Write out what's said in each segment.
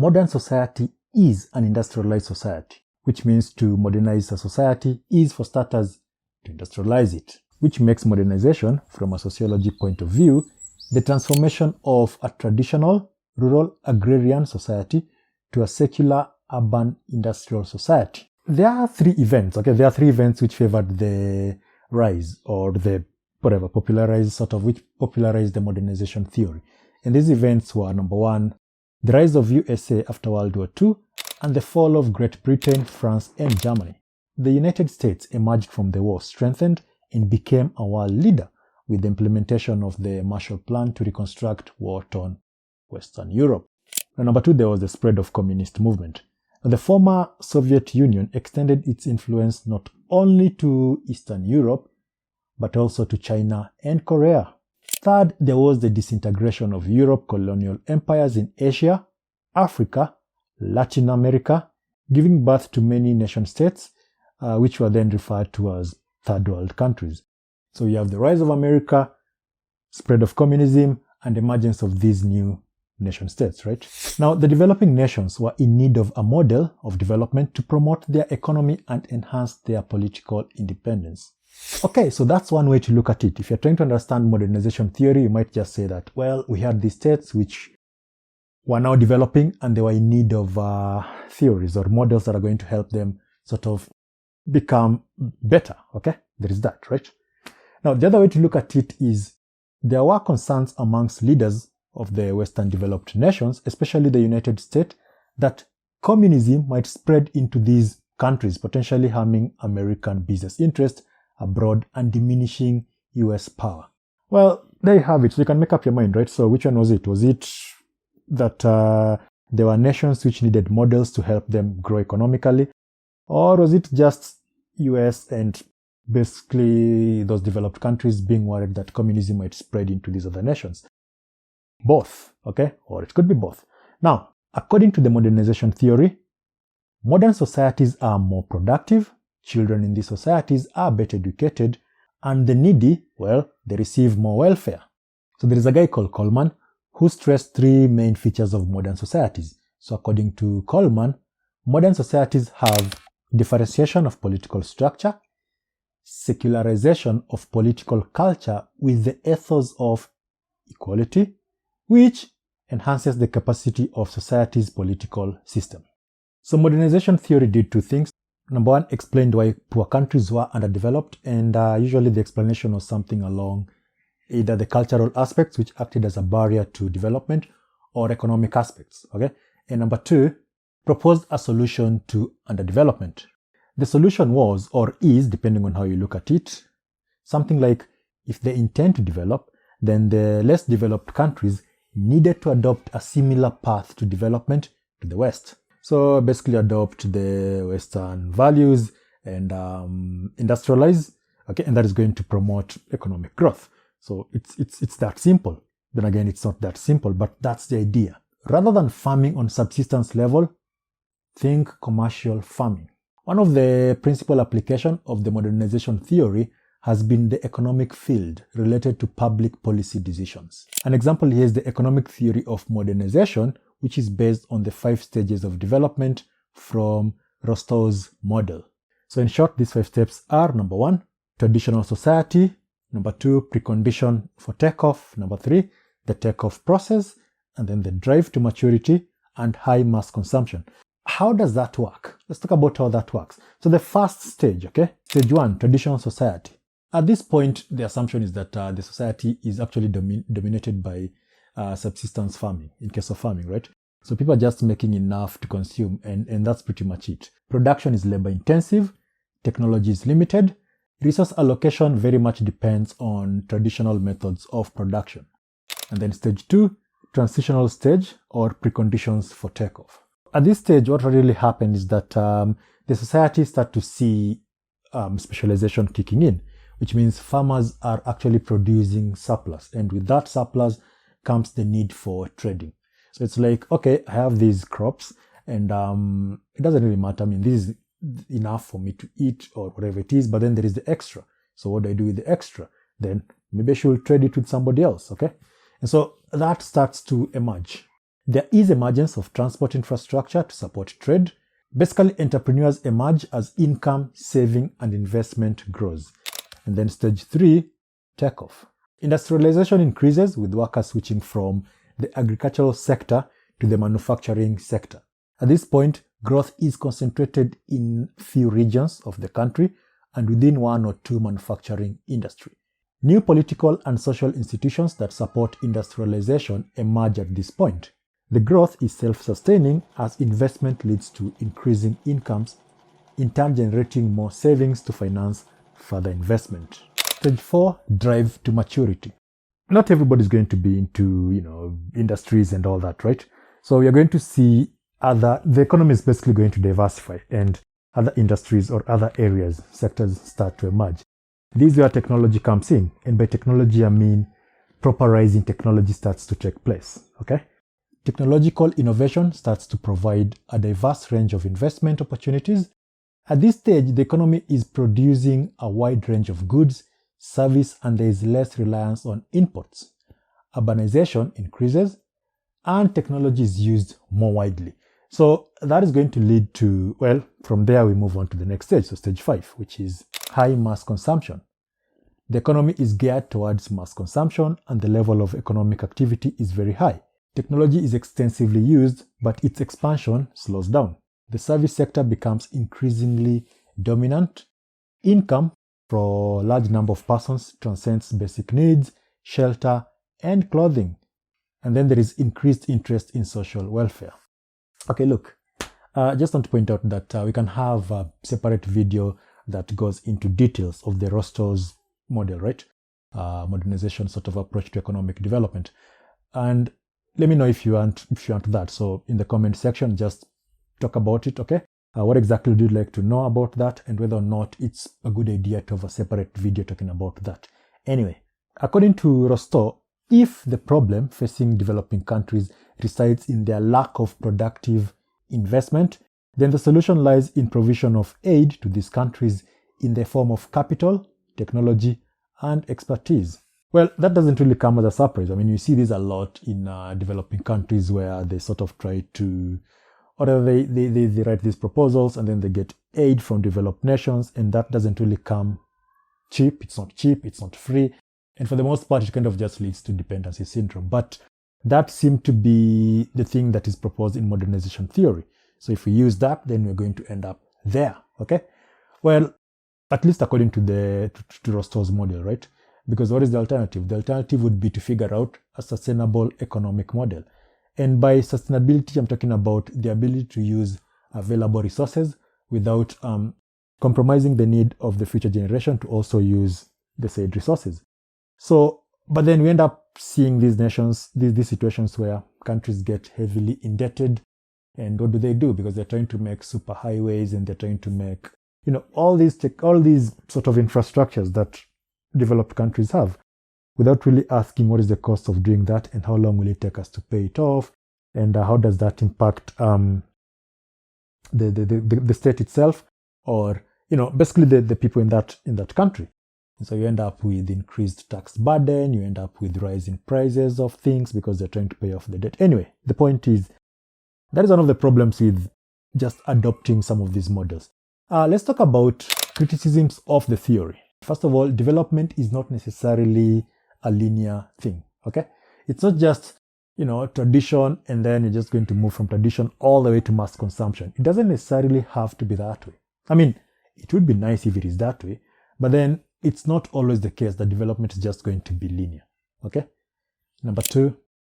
modern society is an industrialized society, which means to modernize a society is, for starters, to industrialize it, which makes modernization, from a sociology point of view, the transformation of a traditional rural agrarian society to a secular urban industrial society. There are three events, which favored the rise or the which popularized the modernization theory. And these events were, number one, the rise of USA after World War II and the fall of Great Britain, France, and Germany. The United States emerged from the war strengthened and became a world leader with the implementation of the Marshall Plan to reconstruct war-torn Western Europe. And number two, there was the spread of communist movement. The former Soviet Union extended its influence not only to Eastern Europe, but also to China and Korea. Third, there was the disintegration of Europe colonial empires in Asia, Africa, Latin America, giving birth to many nation-states, which were then referred to as third world countries. So you have the rise of America, spread of communism, and emergence of these new nation-states, right? Now, the developing nations were in need of a model of development to promote their economy and enhance their political independence. Okay, so that's one way to look at it. If you're trying to understand modernization theory, you might just say that, well, we had these states which were now developing and they were in need of theories or models that are going to help them sort of become better. Okay, there is that, right? Now, the other way to look at it is there were concerns amongst leaders of the Western developed nations, especially the United States, that communism might spread into these countries, potentially harming American business interests abroad and diminishing US power. Well, there you have it. So you can make up your mind, right? So which one was it? Was it that there were nations which needed models to help them grow economically? Or was it just US and basically those developed countries being worried that communism might spread into these other nations? Both, okay? Or it could be both. Now, according to the modernization theory, modern societies are more productive, children in these societies are better educated, and the needy, well, they receive more welfare. So there is a guy called Coleman who stressed three main features of modern societies. So according to Coleman, modern societies have differentiation of political structure, secularization of political culture with the ethos of equality, which enhances the capacity of society's political system. So modernization theory did two things. Number one, explained why poor countries were underdeveloped, and usually the explanation was something along either the cultural aspects, which acted as a barrier to development, or economic aspects, okay? And number two, proposed a solution to underdevelopment. The solution was, or is, depending on how you look at it, something like if they intend to develop, then the less developed countries needed to adopt a similar path to development to the West. So basically adopt the Western values and industrialize, okay, and that is going to promote economic growth. So it's that simple. Then again, it's not that simple, but that's the idea. Rather than farming on subsistence level, think commercial farming. One of the principal applications of the modernization theory has been the economic field related to public policy decisions. An example here is the economic theory of modernization, which is based on the 5 stages of development from ROSTOW'S model. So in short, these 5 steps are: number 1, traditional society; number 2, precondition for takeoff; number 3, the takeoff process; and then the drive to maturity and high mass consumption. How does that work? Let's talk about how that works. So the first stage, okay? Stage 1, traditional society. At this point, the assumption is that the society is actually dominated by subsistence farming, in case of farming, right? So people are just making enough to consume, and that's pretty much it. Production is labor intensive, technology is limited, resource allocation very much depends on traditional methods of production. And then stage 2, transitional stage or preconditions for takeoff. At this stage, what really happened is that the society start to see specialization kicking in, which means farmers are actually producing surplus. And with that surplus comes the need for trading. So it's like, okay, I have these crops and it doesn't really matter. I mean, this is enough for me to eat or whatever it is, but then there is the extra. So what do I do with the extra? Then maybe I should trade it with somebody else, okay? And so that starts to emerge. There is emergence of transport infrastructure to support trade. Basically, entrepreneurs emerge as income, saving, and investment grows. And then stage 3, takeoff. Industrialization increases with workers switching from the agricultural sector to the manufacturing sector. At this point, growth is concentrated in few regions of the country and within one or two manufacturing industry. New political and social institutions that support industrialization emerge at this point. The growth is self-sustaining as investment leads to increasing incomes, in turn generating more savings to finance further investment. Stage 4, drive to maturity. Not everybody is going to be into, industries and all that, right? So we are going to see the economy is basically going to diversify and other industries or other areas, sectors start to emerge. This is where technology comes in. And by technology, I mean proper rising technology starts to take place, okay? Technological innovation starts to provide a diverse range of investment opportunities. At this stage, the economy is producing a wide range of goods, service, and there is less reliance on imports. Urbanization increases, and technology is used more widely. So that is going to lead to, well, from there we move on to the next stage, so stage 5, which is high mass consumption. The economy is geared towards mass consumption, and the level of economic activity is very high. Technology is extensively used, but its expansion slows down. The service sector becomes increasingly dominant. Income for a large number of persons transcends basic needs, shelter, and clothing. And then there is increased interest in social welfare. Okay, look, just want to point out that we can have a separate video that goes into details of the ROSTOW'S model, right? Modernization sort of approach to economic development. And let me know if you want that. So in the comment section, just talk about it, okay? What exactly would you like to know about that, and whether or not it's a good idea to have a separate video talking about that. Anyway, according to ROSTOW, if the problem facing developing countries resides in their lack of productive investment, then the solution lies in provision of aid to these countries in the form of capital, technology, and expertise. Well, that doesn't really come as a surprise. I mean, you see this a lot in developing countries where they sort of try to, or they write these proposals and then they get aid from developed nations, and that doesn't really come cheap. It's not free. And for the most part, it kind of just leads to dependency syndrome. But that seemed to be the thing that is proposed in modernization theory. So if we use that, then we're going to end up there, okay? Well, at least according to ROSTOW'S model, right? Because what is the alternative? The alternative would be to figure out a sustainable economic model. And by sustainability, I'm talking about the ability to use available resources without compromising the need of the future generation to also use the said resources. So, but then we end up seeing these situations where countries get heavily indebted. And what do? Because they're trying to make super highways and they're trying to make, all these sort of infrastructures that developed countries have, without really asking what is the cost of doing that and how long will it take us to pay it off, and how does that impact the state itself, or basically the people in that country. And so you end up with increased tax burden, you end up with rising prices of things because they're trying to pay off the debt. Anyway, the point is that is one of the problems with just adopting some of these models. Let's talk about criticisms of the theory. First of all, development is not necessarily a linear thing, okay? It's not just, tradition and then you're just going to move from tradition all the way to mass consumption. It doesn't necessarily have to be that way. I mean, it would be nice if it is that way, but then it's not always the case that development is just going to be linear, okay? Number 2,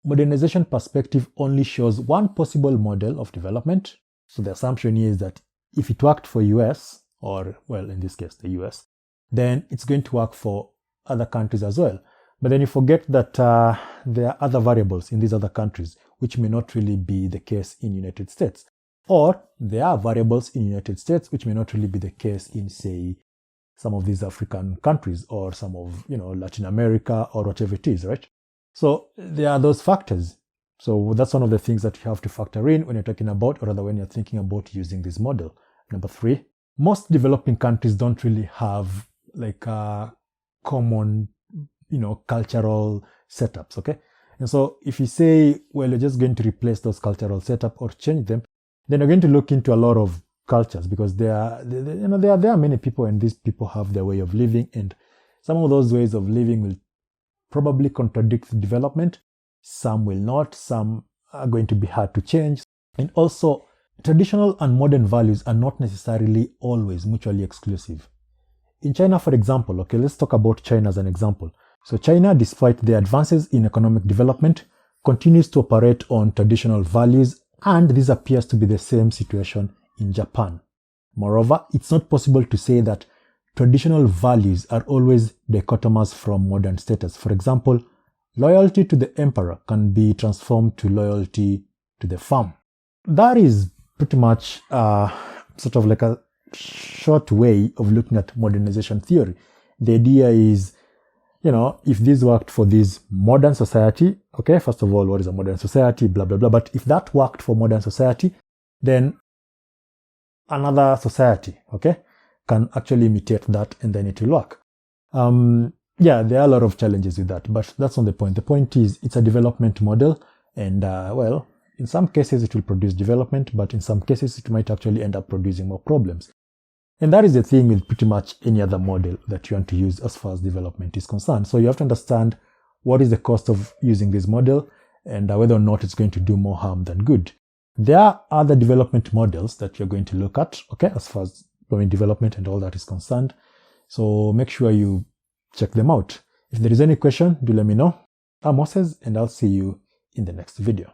modernization perspective only shows one possible model of development. So the assumption is that if it worked for US, or, well, in this case, the US, then it's going to work for other countries as well. But then you forget that there are other variables in these other countries, which may not really be the case in United States. Or there are variables in United States, which may not really be the case in, say, some of these African countries, or some of, Latin America, or whatever it is, right? So there are those factors. So that's one of the things that you have to factor in when you're talking about, or rather when you're thinking about using this model. Number 3, most developing countries don't really have like common, cultural setups, okay? And so if you say, well, you're just going to replace those cultural setup or change them, then you're going to look into a lot of cultures, because there are many people, and these people have their way of living, and some of those ways of living will probably contradict development. Some will not. Some are going to be hard to change. And also, traditional and modern values are not necessarily always mutually exclusive. In China, for example, okay, let's talk about China as an example. So China, despite the advances in economic development, continues to operate on traditional values, and this appears to be the same situation in Japan. Moreover, it's not possible to say that traditional values are always dichotomous from modern status. For example, loyalty to the emperor can be transformed to loyalty to the farm. That is pretty much sort of like a short way of looking at modernization theory. The idea is, if this worked for this modern society, okay, first of all, what is a modern society, blah, blah, blah. But if that worked for modern society, then another society, okay, can actually imitate that, and then it will work. Yeah, there are a lot of challenges with that, but that's not the point. The point is, it's a development model, and well, in some cases it will produce development, but in some cases it might actually end up producing more problems. And that is the thing with pretty much any other model that you want to use as far as development is concerned. So you have to understand what is the cost of using this model, and whether or not it's going to do more harm than good. There are other development models that you're going to look at, okay, as far as development and all that is concerned. So make sure you check them out. If there is any question, do let me know. I'm Moses, and I'll see you in the next video.